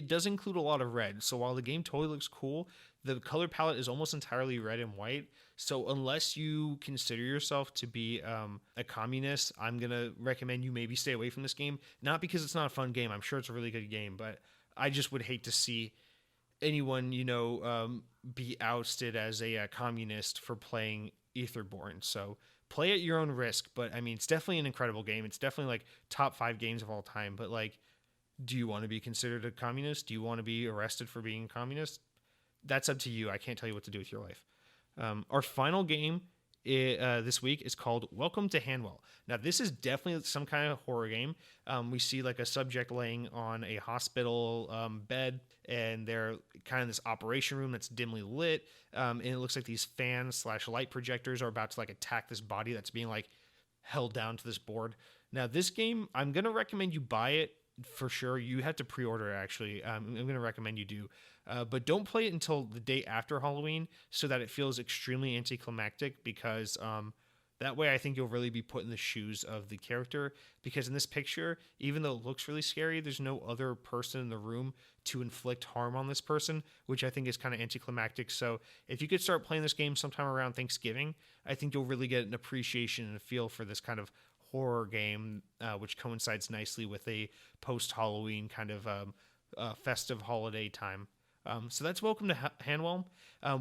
does include a lot of red. So while the game totally looks cool, the color palette is almost entirely red and white. So unless you consider yourself to be a communist, I'm going to recommend you maybe stay away from this game. Not because it's not a fun game. I'm sure it's a really good game, but I just would hate to see anyone, be ousted as a communist for playing Etherborn. So play at your own risk. But I mean, it's definitely an incredible game. It's definitely like top 5 games of all time. But like, do you want to be considered a communist? Do you want to be arrested for being a communist? That's up to you. I can't tell you what to do with your life. Our final game this week is called Welcome to Hanwell. Now, this is definitely some kind of horror game. We see like a subject laying on a hospital bed, and they're kind of this operation room that's dimly lit. And it looks like these fans/light projectors are about to like attack this body that's being like held down to this board. Now, this game, I'm going to recommend you buy it for sure. You have to pre-order it, actually. I'm going to recommend you do. But don't play it until the day after Halloween so that it feels extremely anticlimactic, because that way I think you'll really be put in the shoes of the character, because in this picture, even though it looks really scary, there's no other person in the room to inflict harm on this person, which I think is kind of anticlimactic. So if you could start playing this game sometime around Thanksgiving, I think you'll really get an appreciation and a feel for this kind of horror game, which coincides nicely with a post-Halloween kind of festive holiday time. So that's Welcome to Hanwell.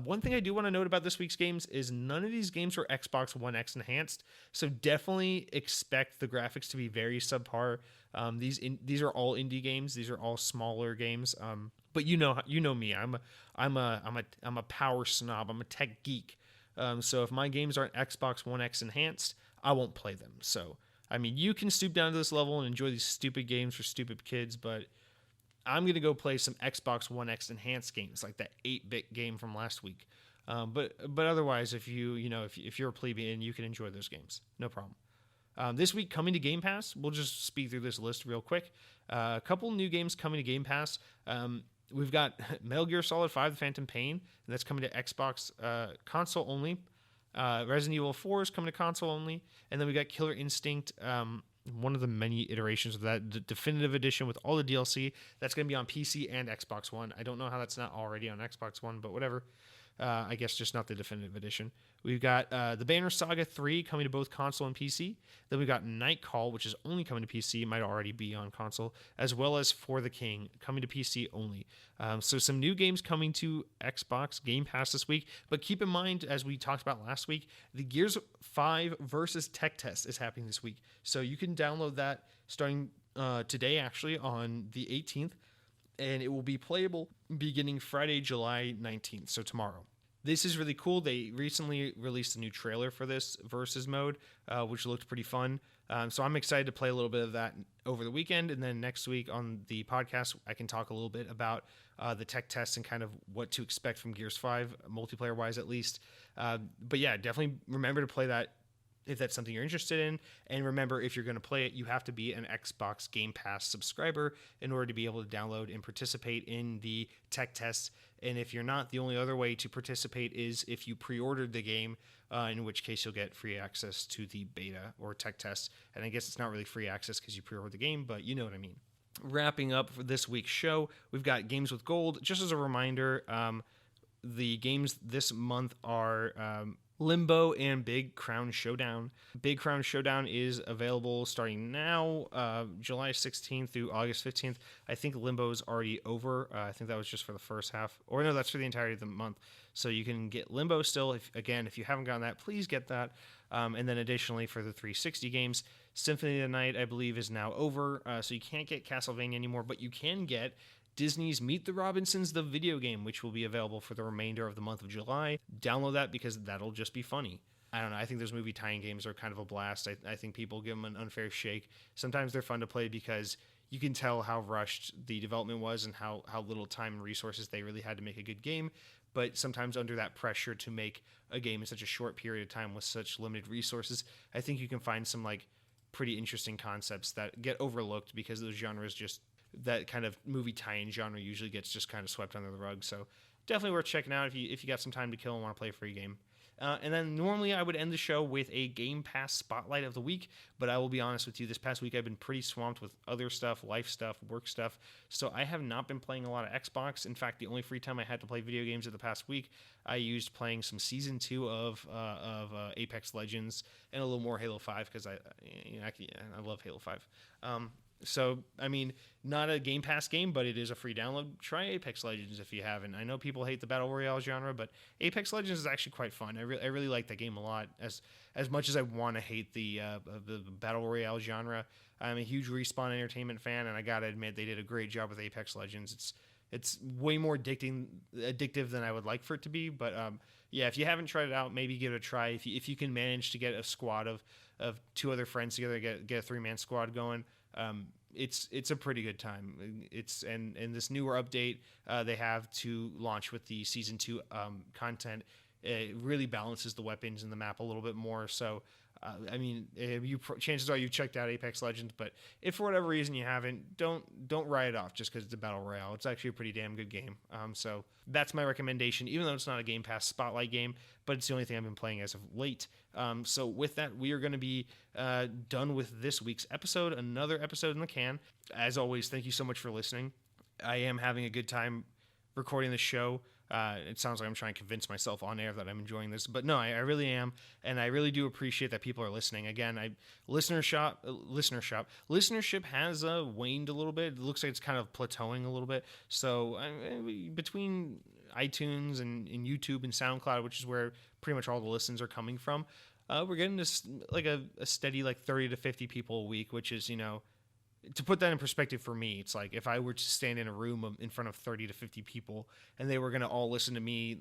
One thing I do want to note about this week's games is none of these games are Xbox One X enhanced, so definitely expect the graphics to be very subpar. These are all indie games. These are all smaller games. But you know me. I'm a power snob. I'm a tech geek. So if my games aren't Xbox One X enhanced, I won't play them. So I mean, you can stoop down to this level and enjoy these stupid games for stupid kids, but I'm going to go play some Xbox One X enhanced games, like that 8-bit game from last week. But otherwise, if you're a plebeian, you can enjoy those games. No problem. This week, coming to Game Pass, we'll just speed through this list real quick. A couple new games coming to Game Pass. We've got Metal Gear Solid 5: The Phantom Pain, and that's coming to Xbox console only. Resident Evil 4 is coming to console only. And then we got Killer Instinct, one of the many iterations of that, the definitive edition with all the DLC. That's going to be on PC and Xbox One. I don't know how that's not already on Xbox One, but whatever. I guess just not the definitive edition. We've got the Banner Saga 3 coming to both console and PC. Then we've got Night Call, which is only coming to PC, might already be on console, as well as For the King coming to PC only. So some new games coming to Xbox Game Pass this week. But keep in mind, as we talked about last week, the Gears 5 versus Tech Test is happening this week. So you can download that starting today, actually, on the 18th. And it will be playable beginning Friday, July 19th, so tomorrow. This is really cool. They recently released a new trailer for this versus mode, which looked pretty fun. So I'm excited to play a little bit of that over the weekend. And then next week on the podcast, I can talk a little bit about the tech tests and kind of what to expect from Gears 5, multiplayer-wise at least. But yeah, definitely remember to play that if that's something you're interested in. And remember, if you're going to play it, you have to be an Xbox Game Pass subscriber in order to be able to download and participate in the tech tests. And if you're not, the only other way to participate is if you pre-ordered the game, in which case you'll get free access to the beta or tech test. And I guess it's not really free access because you pre-ordered the game, but you know what I mean. Wrapping up for this week's show, we've got Games with Gold. Just as a reminder, the games this month are Limbo and Big Crown Showdown. Big Crown Showdown is available starting now, July 16th through August 15th. I think Limbo is already over. I think that was just for the first half. Or no, that's for the entirety of the month. So you can get Limbo still. If you haven't gotten that, please get that. And then additionally for the 360 games, Symphony of the Night, I believe, is now over. So you can't get Castlevania anymore, but you can get Disney's Meet the Robinsons, the video game, which will be available for the remainder of the month of July. Download that because that'll just be funny. I don't know. I think those movie tie-in games are kind of a blast. I think people give them an unfair shake. Sometimes they're fun to play because you can tell how rushed the development was and how little time and resources they really had to make a good game. But sometimes under that pressure to make a game in such a short period of time with such limited resources, I think you can find some pretty interesting concepts that get overlooked because those genres just, that kind of movie tie-in genre usually gets just kind of swept under the rug. So definitely worth checking out if you got some time to kill and want to play a free game. And then normally I would end the show with a Game Pass Spotlight of the Week, but I will be honest with you, this past week I've been pretty swamped with other stuff, life stuff, work stuff, so I have not been playing a lot of Xbox. In fact, the only free time I had to play video games in the past week, I used playing some Season 2 of Apex Legends and a little more Halo 5, because I love Halo 5. So, I mean, not a Game Pass game, but it is a free download. Try Apex Legends if you haven't. I know people hate the Battle Royale genre, but Apex Legends is actually quite fun. I really like that game a lot. As much as I want to hate the Battle Royale genre, I'm a huge Respawn Entertainment fan, and I gotta admit, they did a great job with Apex Legends. It's way more addictive than I would like for it to be, but yeah, if you haven't tried it out, maybe give it a try. If you can manage to get a squad of 2 other friends together, get a 3-man squad going, it's a pretty good time. And this newer update they have to launch with the Season 2 content, it really balances the weapons in the map a little bit more. So I mean, chances are you've checked out Apex Legends, but if for whatever reason you haven't, don't write it off just because it's a battle royale. It's actually a pretty damn good game. So that's my recommendation, even though it's not a Game Pass Spotlight game, but it's the only thing I've been playing as of late. So with that, we are going to be done with this week's episode. Another episode in the can. As always, thank you so much for listening. I am having a good time recording the show. It sounds like I'm trying to convince myself on air that I'm enjoying this, but no, I really am, and I really do appreciate that people are listening. Again, listenership has waned a little bit. It looks like it's kind of plateauing a little bit. So between iTunes and YouTube and SoundCloud, which is where pretty much all the listens are coming from, we're getting this like a steady 30 to 50 people a week, which is, to put that in perspective for me, it's like if I were to stand in a room in front of 30 to 50 people and they were going to all listen to me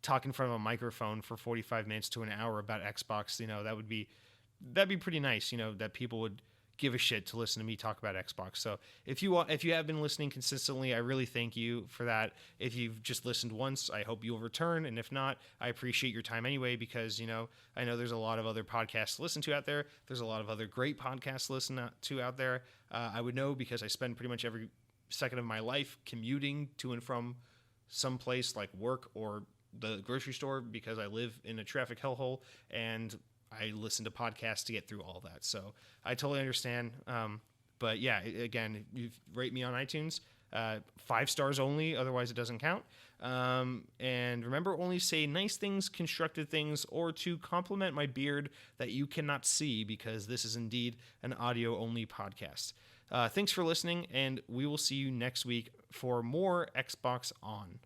talk in front of a microphone for 45 minutes to an hour about Xbox, that'd be pretty nice, that people would give a shit to listen to me talk about Xbox. So if you have been listening consistently, I really thank you for that. If you've just listened once, I hope you'll return. And if not, I appreciate your time anyway, because, I know there's a lot of other podcasts to listen to out there. There's a lot of other great podcasts to listen to out there. I would know because I spend pretty much every second of my life commuting to and from some place like work or the grocery store, because I live in a traffic hellhole, and I listen to podcasts to get through all that. So I totally understand. But yeah, again, you rate me on iTunes, 5 stars only. Otherwise it doesn't count. And remember, only say nice things, constructive things, or to compliment my beard that you cannot see, because this is indeed an audio only podcast. Thanks for listening, and we will see you next week for more Xbox On.